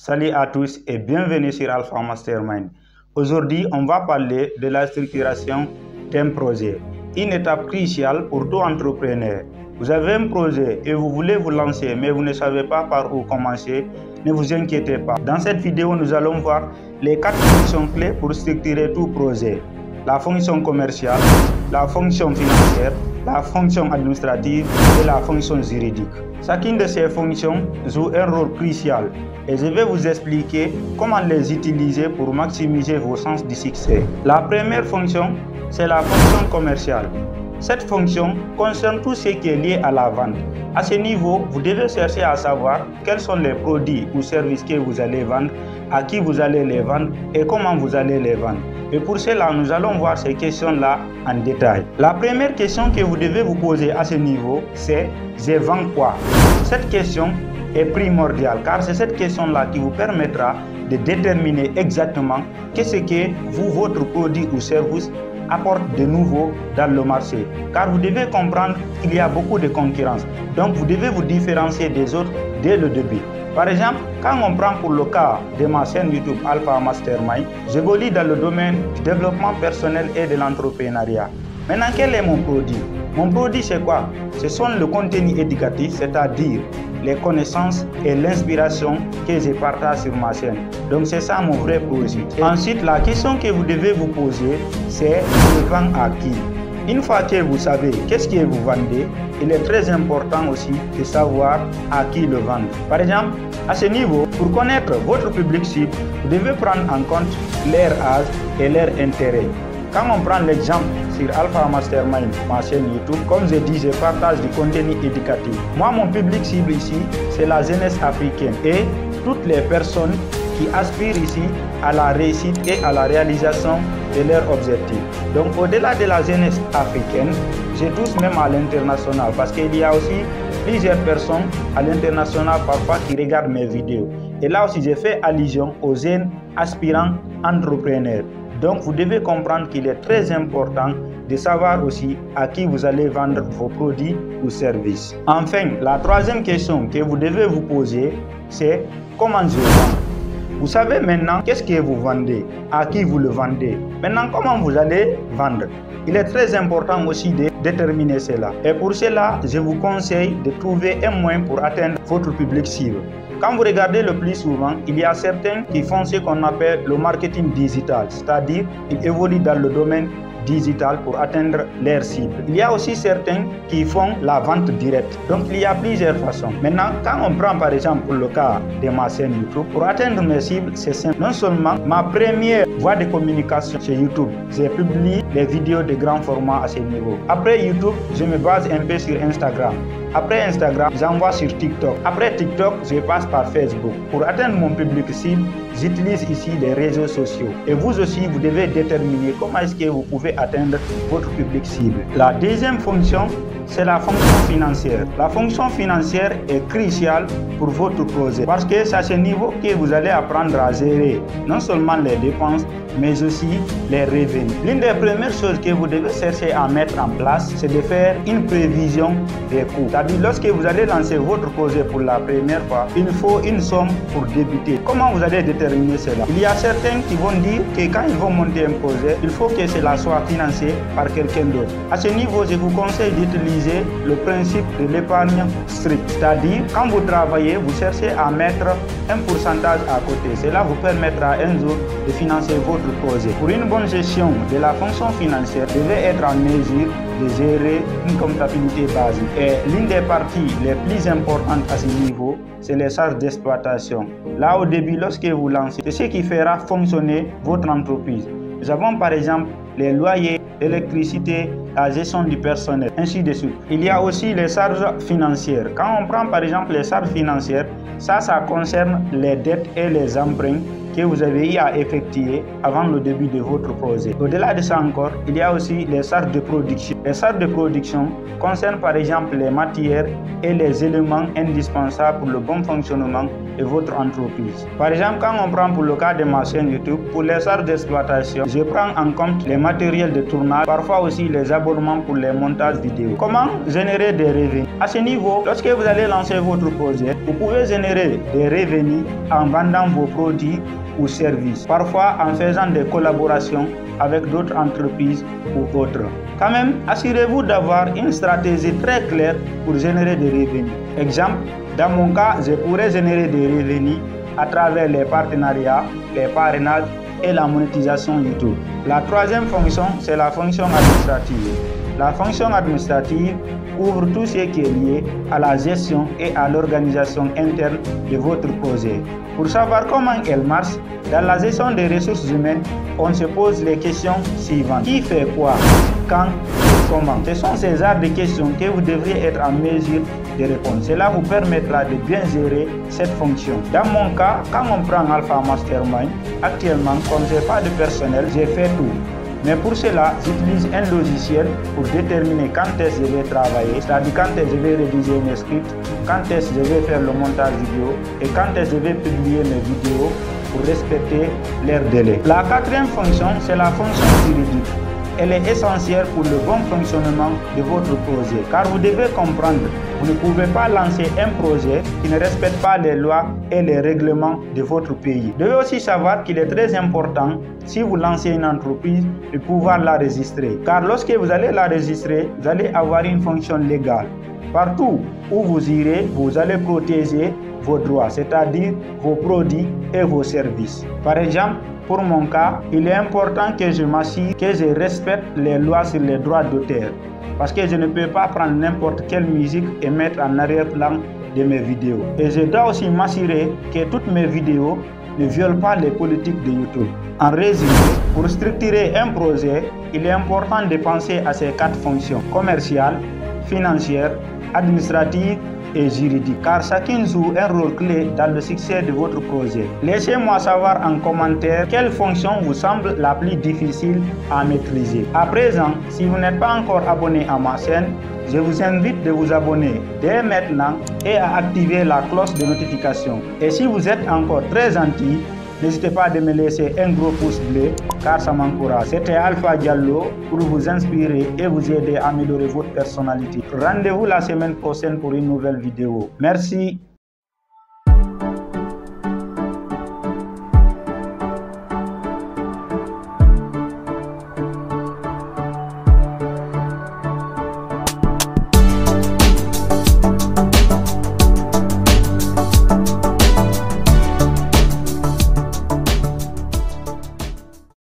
Salut à tous et bienvenue sur Alpha Mastermind. Aujourd'hui, on va parler de la structuration d'un projet, une étape cruciale pour tout entrepreneur. Vous avez un projet et vous voulez vous lancer mais vous ne savez pas par où commencer, ne vous inquiétez pas. Dans cette vidéo, nous allons voir les 4 fonctions clés pour structurer tout projet. La fonction commerciale, la fonction financière, la fonction administrative et la fonction juridique. Chacune de ces fonctions joue un rôle crucial et je vais vous expliquer comment les utiliser pour maximiser vos chances de succès. La première fonction, c'est la fonction commerciale. Cette fonction concerne tout ce qui est lié à la vente. À ce niveau, vous devez chercher à savoir quels sont les produits ou services que vous allez vendre, à qui vous allez les vendre et comment vous allez les vendre. Et pour cela, nous allons voir ces questions-là en détail. La première question que vous devez vous poser à ce niveau, c'est « Je vends quoi ?» Cette question est primordiale car c'est cette question-là qui vous permettra de déterminer exactement qu'est-ce que votre produit ou service apporte de nouveau dans le marché. Car vous devez comprendre qu'il y a beaucoup de concurrence. Donc vous devez vous différencier des autres dès le début. Par exemple, quand on prend pour le cas de ma chaîne YouTube Alpha Mastermind, j'évolue dans le domaine du développement personnel et de l'entrepreneuriat. Maintenant, quel est mon produit? Mon produit, c'est quoi? Ce sont le contenu éducatif, c'est-à-dire les connaissances et l'inspiration que je partage sur ma chaîne. Donc, c'est ça mon vrai projet. Ensuite, la question que vous devez vous poser, c'est je vends à qui? Une fois que vous savez qu'est-ce que vous vendez, il est très important aussi de savoir à qui le vendre. Par exemple, à ce niveau, pour connaître votre public cible, vous devez prendre en compte leur âge et leur intérêt. Quand on prend l'exemple sur Alpha Mastermind, ma chaîne YouTube, comme je dis, je partage du contenu éducatif. Moi, mon public cible ici, c'est la jeunesse africaine et toutes les personnes qui aspirent ici à la réussite et à la réalisation de leurs objectifs. Donc, au-delà de la jeunesse africaine, je touche même à l'international parce qu'il y a aussi plusieurs personnes à l'international parfois qui regardent mes vidéos. Et là aussi, j'ai fait allusion aux jeunes aspirants entrepreneurs. Donc, vous devez comprendre qu'il est très important de savoir aussi à qui vous allez vendre vos produits ou services. Enfin, la troisième question que vous devez vous poser, c'est comment je vends. Vous savez maintenant qu'est-ce que vous vendez, à qui vous le vendez. Maintenant, comment vous allez vendre. Il est très important aussi de déterminer cela. Et pour cela, je vous conseille de trouver un moyen pour atteindre votre public cible. Quand vous regardez le plus souvent, il y a certains qui font ce qu'on appelle le marketing digital, c'est-à-dire ils évoluent dans le domaine digital pour atteindre leur cible. Il y a aussi certains qui font la vente directe. Donc il y a plusieurs façons. Maintenant, quand on prend par exemple le cas de ma chaîne YouTube, pour atteindre mes cibles, c'est simple. Non seulement ma première voie de communication sur YouTube, j'ai publié des vidéos de grand format à ce niveau. Après YouTube, je me base un peu sur Instagram. Après Instagram, j'envoie sur TikTok. Après TikTok, je passe par Facebook. Pour atteindre mon public cible, j'utilise ici les réseaux sociaux. Et vous aussi, vous devez déterminer comment est-ce que vous pouvez atteindre votre public cible. La deuxième fonction, c'est la fonction financière. La fonction financière est cruciale pour votre projet parce que c'est à ce niveau que vous allez apprendre à gérer non seulement les dépenses, mais aussi les revenus. L'une des premières choses que vous devez chercher à mettre en place, c'est de faire une prévision des coûts. C'est-à-dire, lorsque vous allez lancer votre projet pour la première fois, il faut une somme pour débuter. Comment vous allez déterminer cela? Il y a certains qui vont dire que quand ils vont monter un projet, il faut que cela soit financé par quelqu'un d'autre. À ce niveau, je vous conseille d'utiliser le principe de l'épargne stricte. C'est-à-dire, quand vous travaillez, vous cherchez à mettre un pourcentage à côté. Cela vous permettra un jour de financer votre projet. Pour une bonne gestion de la fonction financière, vous devez être en mesure de gérer une comptabilité basique. Et l'une des parties les plus importantes à ce niveau, c'est les charges d'exploitation. Là, au début, lorsque vous lancez, c'est ce qui fera fonctionner votre entreprise. Nous avons par exemple les loyers, l'électricité, la gestion du personnel, ainsi de suite. Il y a aussi les charges financières. Quand on prend par exemple les charges financières, ça concerne les dettes et les emprunts que vous avez eu à effectuer avant le début de votre projet. Au-delà de ça encore, il y a aussi les charges de production. Les charges de production concernent par exemple les matières et les éléments indispensables pour le bon fonctionnement de votre entreprise. Par exemple, quand on prend pour le cas de ma chaîne YouTube, pour les charges d'exploitation, je prends en compte les matériels de tournage, parfois aussi les abonnements abonnements pour les montages vidéo. Comment générer des revenus? À ce niveau, lorsque vous allez lancer votre projet, vous pouvez générer des revenus en vendant vos produits ou services, parfois en faisant des collaborations avec d'autres entreprises ou autres. Quand même, assurez-vous d'avoir une stratégie très claire pour générer des revenus. Exemple, dans mon cas, je pourrais générer des revenus à travers les partenariats, les parrainages et la monétisation YouTube. La troisième fonction, c'est la fonction administrative. La fonction administrative couvre tout ce qui est lié à la gestion et à l'organisation interne de votre projet. Pour savoir comment elle marche, dans la gestion des ressources humaines, on se pose les questions suivantes. Qui fait quoi? Quand? Comment? Ce sont ces genres de questions que vous devriez être en mesure de répondre. Cela vous permettra de bien gérer cette fonction. Dans mon cas, quand on prend Alpha Mastermind, actuellement, comme je n'ai pas de personnel, j'ai fait tout. Mais pour cela, j'utilise un logiciel pour déterminer quand est-ce que je vais travailler, c'est-à-dire quand est-ce que je vais rédiger mes scripts, quand est-ce que je vais faire le montage vidéo et quand est-ce que je vais publier mes vidéos pour respecter leur délai. La quatrième fonction, c'est la fonction juridique. Elle est essentielle pour le bon fonctionnement de votre projet, car vous devez comprendre, vous ne pouvez pas lancer un projet qui ne respecte pas les lois et les règlements de votre pays. Vous devez aussi savoir qu'il est très important, si vous lancez une entreprise, de pouvoir la registrer, car lorsque vous allez la registrer, vous allez avoir une fonction légale. Partout où vous irez, vous allez protéger vos droits, c'est-à-dire vos produits et vos services. Par exemple, pour mon cas, il est important que je m'assure que je respecte les lois sur les droits d'auteur. Parce que je ne peux pas prendre n'importe quelle musique et mettre en arrière-plan de mes vidéos. Et je dois aussi m'assurer que toutes mes vidéos ne violent pas les politiques de YouTube. En résumé, pour structurer un projet, il est important de penser à ces 4 fonctions: commerciales, financières, administratives et juridique, car chacune joue un rôle clé dans le succès de votre projet. Laissez-moi savoir en commentaire quelle fonction vous semble la plus difficile à maîtriser. À présent, si vous n'êtes pas encore abonné à ma chaîne, je vous invite de vous abonner dès maintenant et à activer la cloche de notification. Et si vous êtes encore très gentil, n'hésitez pas à me laisser un gros pouce bleu car ça m'encourage. C'était Alpha Diallo pour vous inspirer et vous aider à améliorer votre personnalité. Rendez-vous la semaine prochaine pour une nouvelle vidéo. Merci.